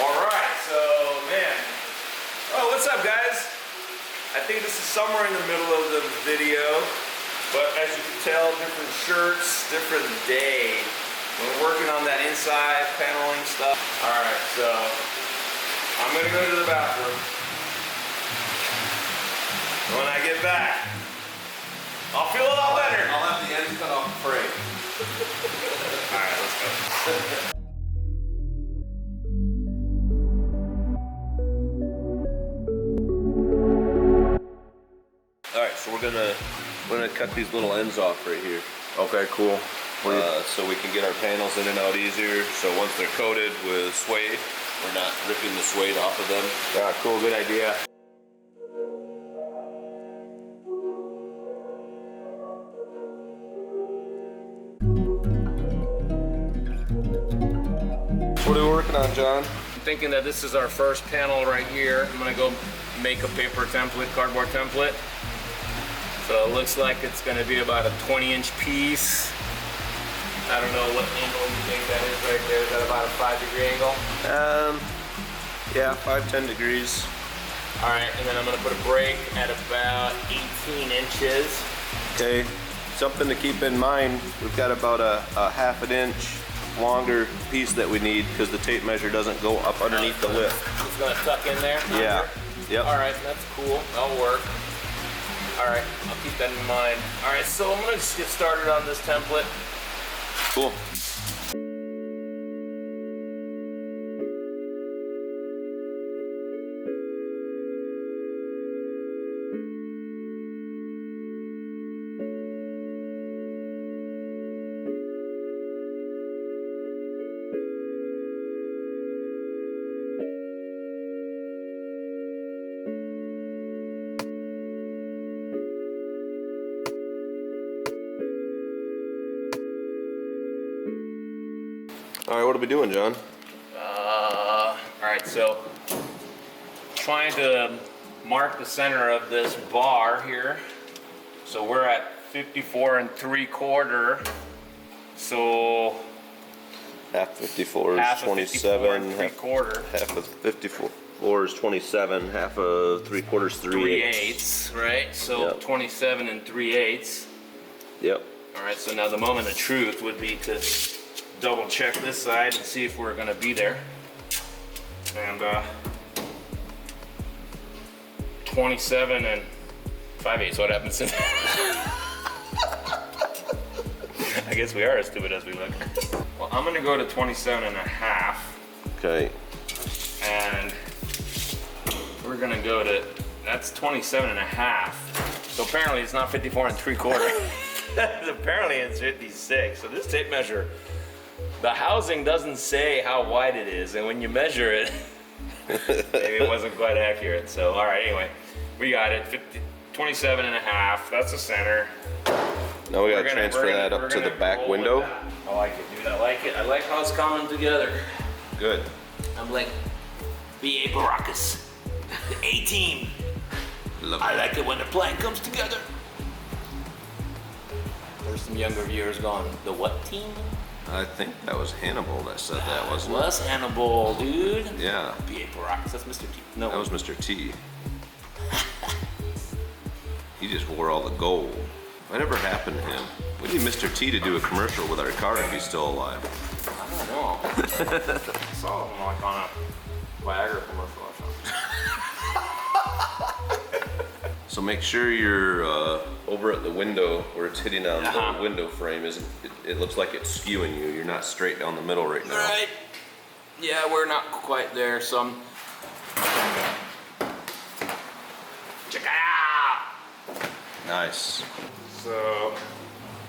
Alright, so man. Oh, what's up guys? I think this is somewhere in the middle of the video, but as you can tell, different shirts, different day. We're working on that inside paneling stuff. Alright, so I'm gonna go to the bathroom. When I get back, I'll feel a lot better. I'll have the ends cut off the frame. Alright, let's go. Alright, so we're gonna cut these little ends off right here. Okay, cool. So we can get our panels in and out easier. So once they're coated with suede, we're not ripping the suede off of them. Yeah, cool, good idea. What are we working on, John? I'm thinking that this is our first panel right here. I'm gonna go make a paper template, cardboard template. So it looks like it's gonna be about a 20-inch piece. I don't know what angle you think that is right there. Is that about a 5-degree angle? Yeah, 5-10 degrees. All right, and then I'm gonna put a break at about 18 inches. Okay, something to keep in mind, we've got about a half an inch longer piece that we need because the tape measure doesn't go up underneath the lip. It's gonna tuck in there? Yeah, yep. All right, that's cool, that'll work. All right, I'll keep that in mind. All right, so I'm gonna just get started on this template. Cool. All right, what are we doing, John? All right, so trying to mark the center of this bar here. So we're at 54 3/4. So Half 54 is half 27. of 54 3/4. Half of 54 is 27. Half of 3/4 is 3/8. Right? So Yep. 27 3/8. Yep. All right, so now the moment of truth would be to double check this side and see if we're gonna be there. And 27 5/8, what happens to that? I guess we are as stupid as we look. Well, I'm gonna go to 27.5. Okay. And we're gonna go to, that's 27.5. So apparently it's not 54 3/4. Apparently it's 56. So this tape measure, the housing doesn't say how wide it is, and when you measure it, maybe it wasn't quite accurate. So, all right, anyway, we got it, 27.5, that's the center. Now we gotta transfer that up to the back window. I like it, dude, I like it. I like how it's coming together. Good. I'm like B.A. Baracus, the A-team. Love I it. like it when the plan comes together. There's some younger viewers going, the what team? I think that was Hannibal that said that, wasn't it? Was Hannibal, dude. Yeah. B.A. Baracus, that's Mr. T. No. That was Mr. T. He just wore all the gold. Whatever happened to him? We need Mr. T to do a commercial with our car if he's still alive. I don't know. I saw him like on a Viagra commercial or something. So make sure you're over at the window where it's hitting on Uh-huh. the window frame. It looks like it's skewing you. You're not straight down the middle right now. Right. Yeah, we're not quite there, so I'm... Check it out! Nice. So,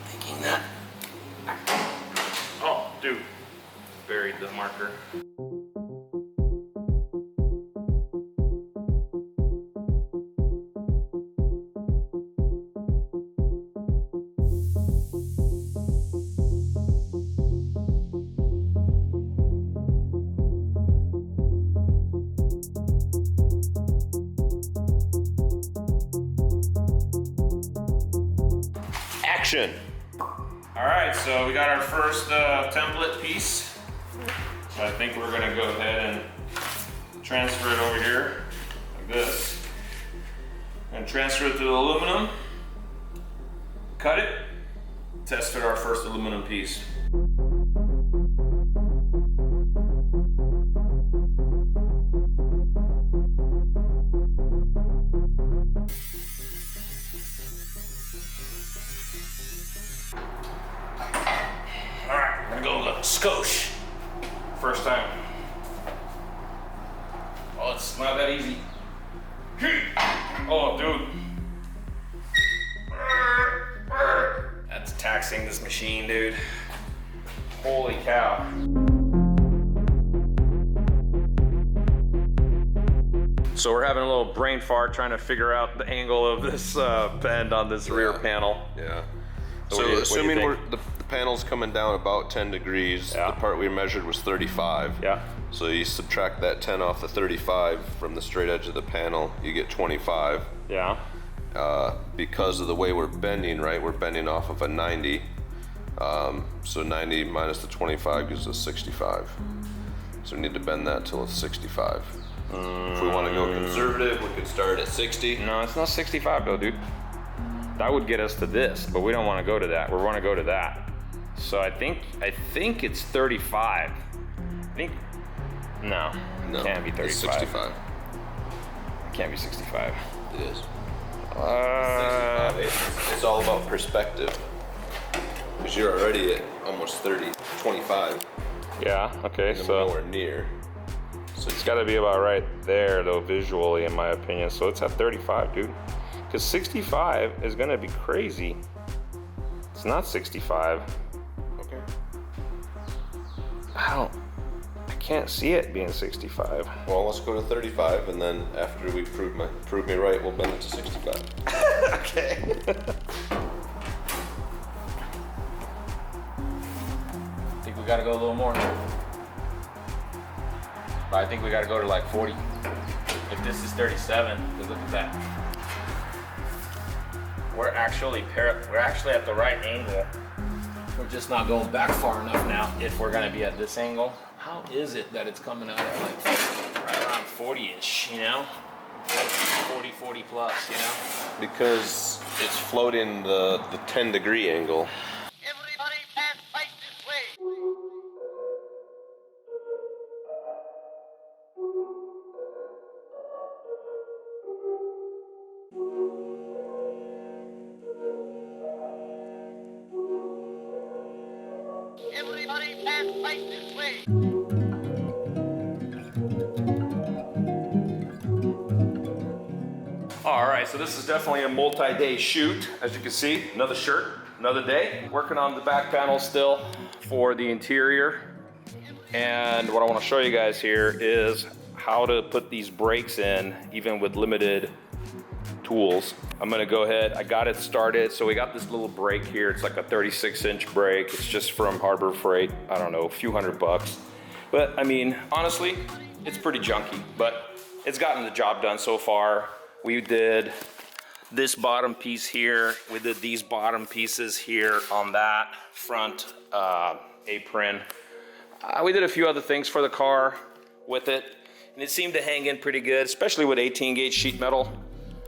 thinking that... Oh, dude. Buried the marker. Action. All right, so we got our first template piece. So I think we're gonna go ahead and transfer it over here like this, and transfer it to the aluminum, cut it, test fit our first aluminum piece. Alright, we're gonna go with a skosh. First time. Oh, it's not that easy. Oh, dude. That's taxing this machine, dude. Holy cow. So we're having a little brain fart trying to figure out the angle of this bend on this rear panel. Yeah. So assuming the panel's coming down about 10 degrees, yeah. The part we measured was 35. Yeah. So you subtract that 10 off the 35 from the straight edge of the panel, you get 25. Yeah. Because of the way we're bending, right? We're bending off of a 90. So 90 minus the 25 gives us 65. So we need to bend that till it's 65. If we want to go conservative, we could start at 60. No, it's not 65 though, dude. That would get us to this, but we don't want to go to that. We want to go to that. So I think it's 35. No, it can't be 35. It's 65. It can't be 65. It is. 65. It's all about perspective. Because you're already at almost 30, 25. Yeah, okay, And so nowhere near. So it's got to be about right there though, visually, in my opinion. So it's at 35, dude. Because 65 is gonna be crazy. It's not 65. Okay. I can't see it being 65. Well, let's go to 35, and then after we prove me right, we'll bend it to 65. Okay. I think we gotta go a little more. But I think we gotta go to like 40. If this is 37, because look at that. We're actually at the right angle. We're just not going back far enough now if we're gonna be at this angle. How is it that it's coming out at like right around 40-ish, you know? 40 plus, you know? Because it's floating the 10-degree angle. Everybody pass right this way. Everybody pass right this way. All right, so this is definitely a multi-day shoot. As you can see, another shirt, another day. Working on the back panel still for the interior. And what I want to show you guys here is how to put these brakes in, even with limited tools. I'm gonna go ahead, I got it started. So we got this little brake here. It's like a 36-inch brake. It's just from Harbor Freight. I don't know, a few $100. But I mean, honestly, it's pretty junky, but it's gotten the job done so far. We did this bottom piece here. We did these bottom pieces here on that front apron. We did a few other things for the car with it, and it seemed to hang in pretty good, especially with 18-gauge sheet metal.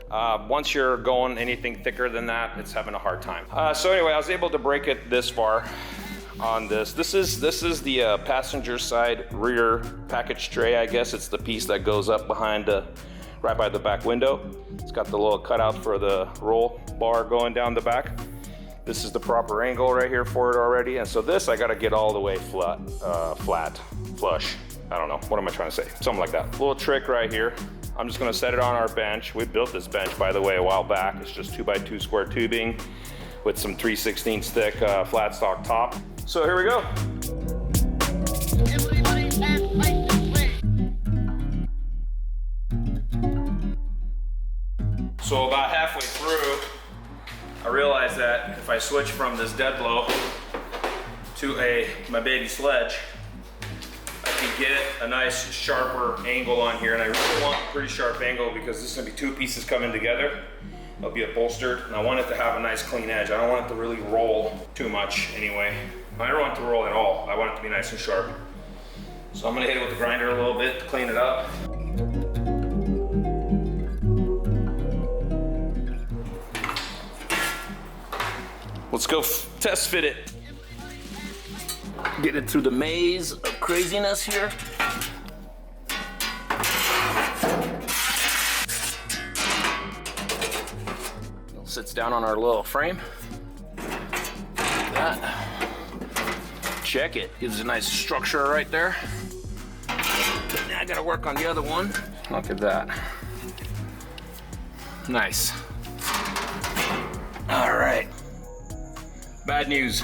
Once you're going anything thicker than that, it's having a hard time. So anyway, I was able to break it this far on this. This is the passenger side rear package tray, I guess. It's the piece that goes up behind right by the back window. It's got the little cutout for the roll bar going down the back. This is the proper angle right here for it already. And so this, I gotta get all the way flat, flush. I don't know, what am I trying to say? Something like that. Little trick right here. I'm just gonna set it on our bench. We built this bench, by the way, a while back. It's just 2x2 square tubing with some 3/16 thick flat stock top. So here we go. Everybody pass right this way. So about halfway through, I realized that if I switch from this dead blow to my baby sledge, I can get a nice sharper angle on here. And I really want a pretty sharp angle because this is gonna be two pieces coming together. They'll be upholstered, and I want it to have a nice clean edge. I don't want it to really roll too much anyway. I don't want it to roll at all. I want it to be nice and sharp. So I'm gonna hit it with the grinder a little bit to clean it up. let's go test fit it. Get it through the maze of craziness here. It sits down on our little frame. Like that. Check it. Gives a nice structure right there. Now I gotta work on the other one. Look at that. Nice. All right. Bad news.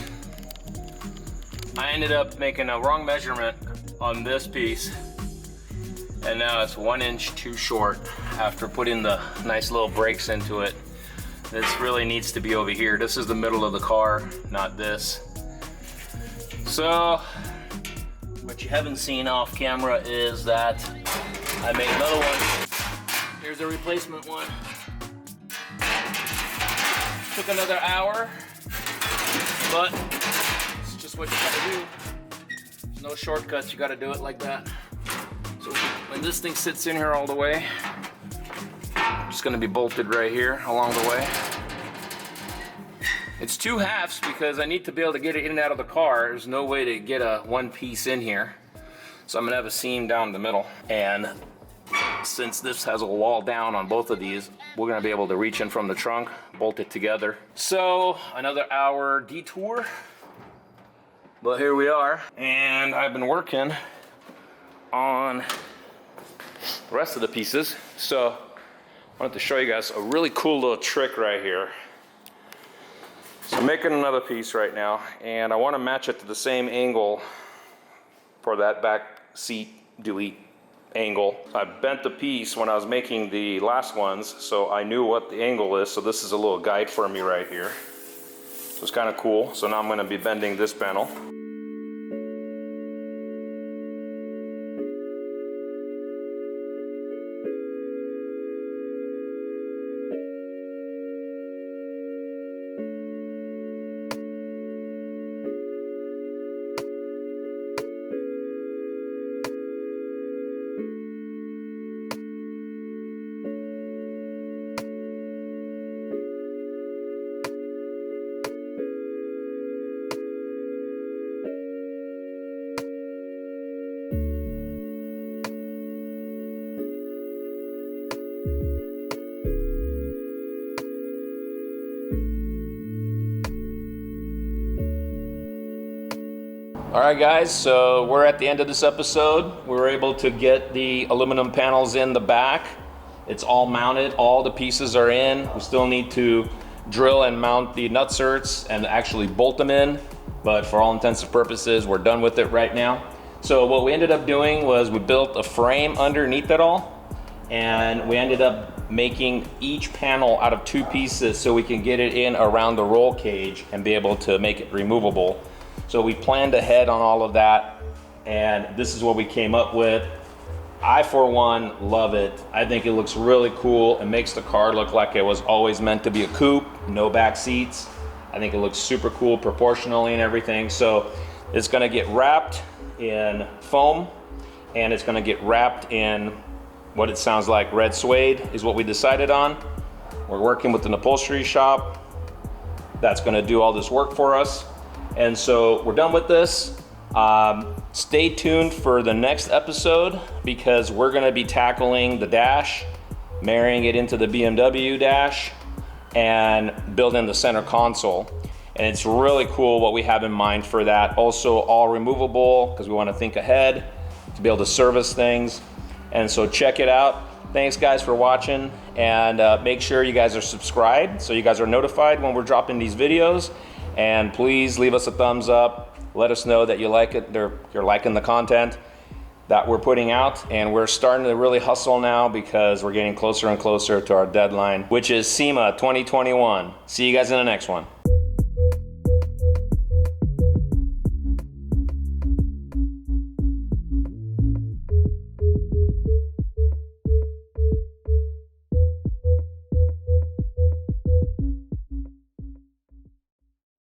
I ended up making a wrong measurement on this piece, and now it's 1 inch too short after putting the nice little brakes into it. This really needs to be over here. This is the middle of the car, not this. So, what you haven't seen off camera is that I made another one. Here's a replacement one. Took another hour, but it's just what you gotta do. There's no shortcuts, you gotta do it like that. So when this thing sits in here all the way, it's gonna be bolted right here along the way. It's 2 halves because I need to be able to get it in and out of the car. There's no way to get a one piece in here. So I'm gonna have a seam down the middle. And since this has a wall down on both of these, we're gonna be able to reach in from the trunk, bolt it together. So another hour detour, but here we are. And I've been working on the rest of the pieces. So I wanted to show you guys a really cool little trick right here. So I'm making another piece right now, and I want to match it to the same angle for that back seat delete angle. I bent the piece when I was making the last ones, so I knew what the angle is. So this is a little guide for me right here. So it's kind of cool. So now I'm going to be bending this panel. All right, guys, so we're at the end of this episode. We were able to get the aluminum panels in the back. It's all mounted, all the pieces are in. We still need to drill and mount the nutserts and actually bolt them in, but for all intents and purposes, we're done with it right now. So what we ended up doing was we built a frame underneath it all, and we ended up making each panel out of 2 pieces so we can get it in around the roll cage and be able to make it removable. So we planned ahead on all of that, and this is what we came up with. I, for one, love it. I think it looks really cool. It makes the car look like it was always meant to be a coupe, no back seats. I think it looks super cool proportionally and everything. So it's gonna get wrapped in foam, and it's gonna get wrapped in what it sounds like red suede is what we decided on. We're working with an upholstery shop that's gonna do all this work for us. And so we're done with this. Stay tuned for the next episode because we're gonna be tackling the dash, marrying it into the BMW dash, and building the center console. And it's really cool what we have in mind for that. Also all removable because we wanna think ahead to be able to service things. And so check it out. Thanks guys for watching, and make sure you guys are subscribed so you guys are notified when we're dropping these videos. And please leave us a thumbs up. Let us know that you like it, you're liking the content that we're putting out. And we're starting to really hustle now because we're getting closer and closer to our deadline, which is SEMA 2021. See you guys in the next one.